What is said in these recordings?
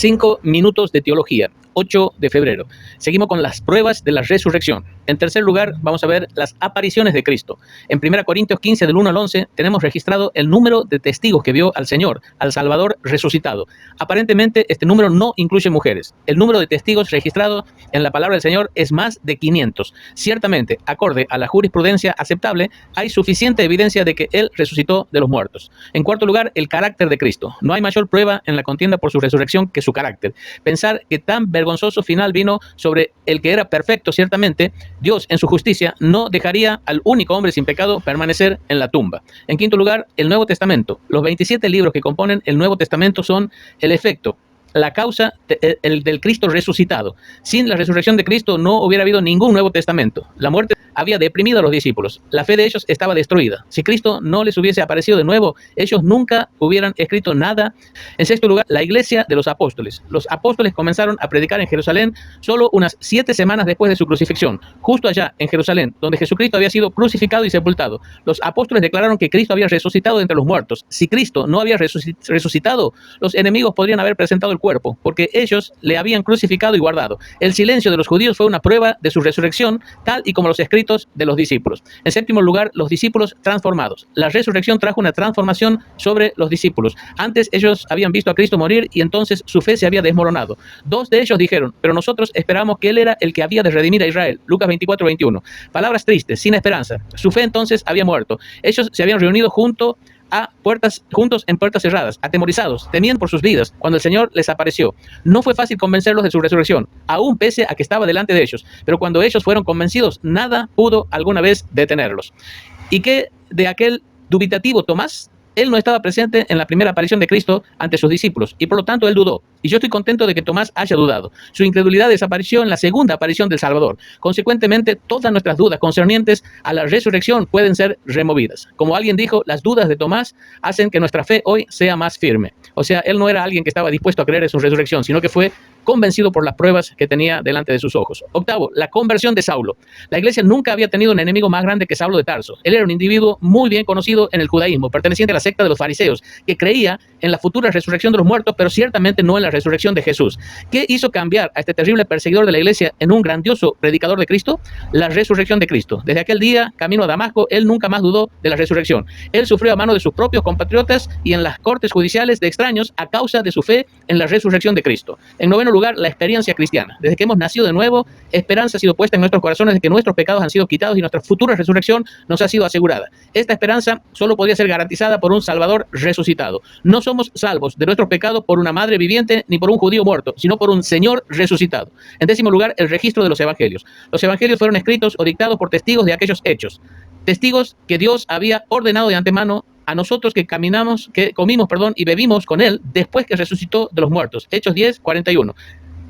5 minutos de teología, 8 de febrero. Seguimos con las pruebas de la resurrección. En tercer lugar, vamos a ver las apariciones de Cristo. En 1 Corintios 15, del 1 al 11, tenemos registrado el número de testigos que vio al Señor, al Salvador resucitado. Aparentemente, este número no incluye mujeres. El número de testigos registrado en la palabra del Señor es más de 500. Ciertamente, acorde a la jurisprudencia aceptable, hay suficiente evidencia de que Él resucitó de los muertos. En cuarto lugar, el carácter de Cristo. No hay mayor prueba en la contienda por su resurrección que su carácter. Pensar que tan vergonzoso final vino sobre el que era perfecto, ciertamente, Dios en su justicia no dejaría al único hombre sin pecado permanecer en la tumba. En quinto lugar, el Nuevo Testamento. Los 27 libros que componen el Nuevo Testamento son el efecto, la causa del Cristo resucitado. Sin la resurrección de Cristo no hubiera habido ningún Nuevo Testamento. La muerte había deprimido a los discípulos. La fe de ellos estaba destruida. Si Cristo no les hubiese aparecido de nuevo, ellos nunca hubieran escrito nada. En sexto lugar, la iglesia de los apóstoles. Los apóstoles comenzaron a predicar en Jerusalén solo unas 7 semanas después de su crucifixión. Justo allá, en Jerusalén, donde Jesucristo había sido crucificado y sepultado. Los apóstoles declararon que Cristo había resucitado de entre los muertos. Si Cristo no había resucitado, los enemigos podrían haber presentado el cuerpo, porque ellos le habían crucificado y guardado. El silencio de los judíos fue una prueba de su resurrección, tal y como los escritos de los discípulos. En séptimo lugar, los discípulos transformados. La resurrección trajo una transformación sobre los discípulos. Antes ellos habían visto a Cristo morir y entonces su fe se había desmoronado. 2 de ellos dijeron, pero nosotros esperamos que Él era el que había de redimir a Israel. Lucas 24, 21. Palabras tristes, sin esperanza. Su fe entonces había muerto. Ellos se habían reunido juntos en puertas cerradas, atemorizados, temiendo por sus vidas, cuando el Señor les apareció. No fue fácil convencerlos de su resurrección, aún pese a que estaba delante de ellos, pero cuando ellos fueron convencidos, nada pudo alguna vez detenerlos. ¿Y qué de aquel dubitativo Tomás? Él no estaba presente en la primera aparición de Cristo ante sus discípulos, y por lo tanto él dudó. Y yo estoy contento de que Tomás haya dudado. Su incredulidad desapareció en la segunda aparición del Salvador. Consecuentemente, todas nuestras dudas concernientes a la resurrección pueden ser removidas. Como alguien dijo, las dudas de Tomás hacen que nuestra fe hoy sea más firme. O sea, él no era alguien que estaba dispuesto a creer en su resurrección, sino que fue convencido por las pruebas que tenía delante de sus ojos. Octavo, la conversión de Saulo. La iglesia nunca había tenido un enemigo más grande que Saulo de Tarso. Él era un individuo muy bien conocido en el judaísmo, perteneciente a la secta de los fariseos, que creía en la futura resurrección de los muertos, pero ciertamente no en la resurrección de Jesús. ¿Qué hizo cambiar a este terrible perseguidor de la iglesia en un grandioso predicador de Cristo? La resurrección de Cristo. Desde aquel día, camino a Damasco, él nunca más dudó de la resurrección. Él sufrió a mano de sus propios compatriotas y en las cortes judiciales de extraños a causa de su fe en la resurrección de Cristo. En noveno lugar, la experiencia cristiana. Desde que hemos nacido de nuevo, esperanza ha sido puesta en nuestros corazones de que nuestros pecados han sido quitados y nuestra futura resurrección nos ha sido asegurada. Esta esperanza solo podía ser garantizada por un Salvador resucitado. No somos salvos de nuestros pecados por una madre viviente ni por un judío muerto, sino por un Señor resucitado. En décimo lugar, el registro de los evangelios. Los evangelios fueron escritos o dictados por testigos de aquellos hechos. Testigos que Dios había ordenado de antemano a nosotros que comimos y bebimos con Él después que resucitó de los muertos. Hechos 10, 41.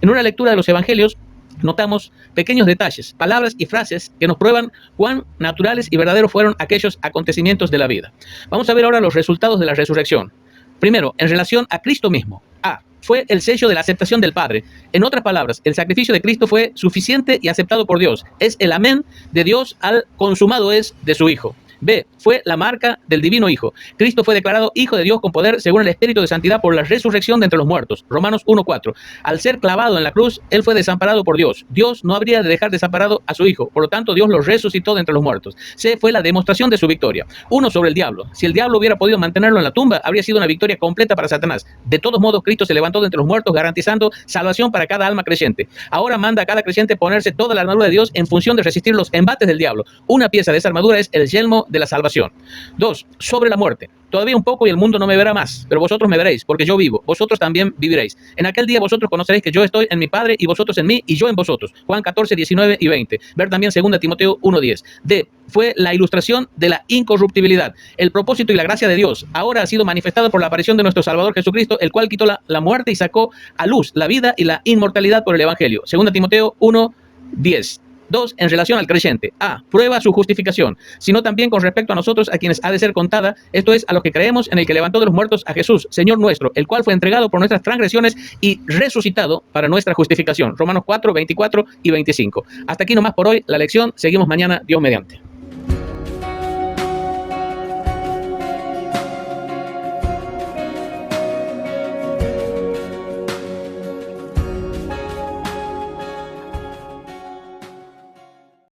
En una lectura de los evangelios notamos pequeños detalles, palabras y frases que nos prueban cuán naturales y verdaderos fueron aquellos acontecimientos de la vida. Vamos a ver ahora los resultados de la resurrección. Primero, en relación a Cristo mismo. A. Fue el sello de la aceptación del Padre. En otras palabras, el sacrificio de Cristo fue suficiente y aceptado por Dios. Es el amén de Dios al consumado es de su Hijo. B. Fue la marca del Divino Hijo. Cristo fue declarado Hijo de Dios con poder según el Espíritu de Santidad por la resurrección de entre los muertos. Romanos 1:4. Al ser clavado en la cruz, Él fue desamparado por Dios. Dios no habría de dejar desamparado a su Hijo. Por lo tanto, Dios lo resucitó de entre los muertos. C. Fue la demostración de su victoria. 1 sobre el diablo. Si el diablo hubiera podido mantenerlo en la tumba, habría sido una victoria completa para Satanás. De todos modos, Cristo se levantó de entre los muertos, garantizando salvación para cada alma creyente. Ahora manda a cada creyente ponerse toda la armadura de Dios en función de resistir los embates del diablo. Una pieza de esa armadura es el yelmo de la salvación. 2. Sobre la muerte. Todavía un poco y el mundo no me verá más, pero vosotros me veréis, porque yo vivo. Vosotros también viviréis. En aquel día vosotros conoceréis que yo estoy en mi Padre y vosotros en mí y yo en vosotros. Juan 14, 19 y 20. Ver también 2 Timoteo 1:10. D. Fue la ilustración de la incorruptibilidad. El propósito y la gracia de Dios ahora ha sido manifestado por la aparición de nuestro Salvador Jesucristo, el cual quitó la muerte y sacó a luz la vida y la inmortalidad por el Evangelio. 2 Timoteo 1:10. 2. En relación al creyente. A. Prueba su justificación, sino también con respecto a nosotros, a quienes ha de ser contada, esto es, a los que creemos en el que levantó de los muertos a Jesús, Señor nuestro, el cual fue entregado por nuestras transgresiones y resucitado para nuestra justificación. Romanos 4, 24 y 25. Hasta aquí nomás por hoy la lección. Seguimos mañana, Dios mediante.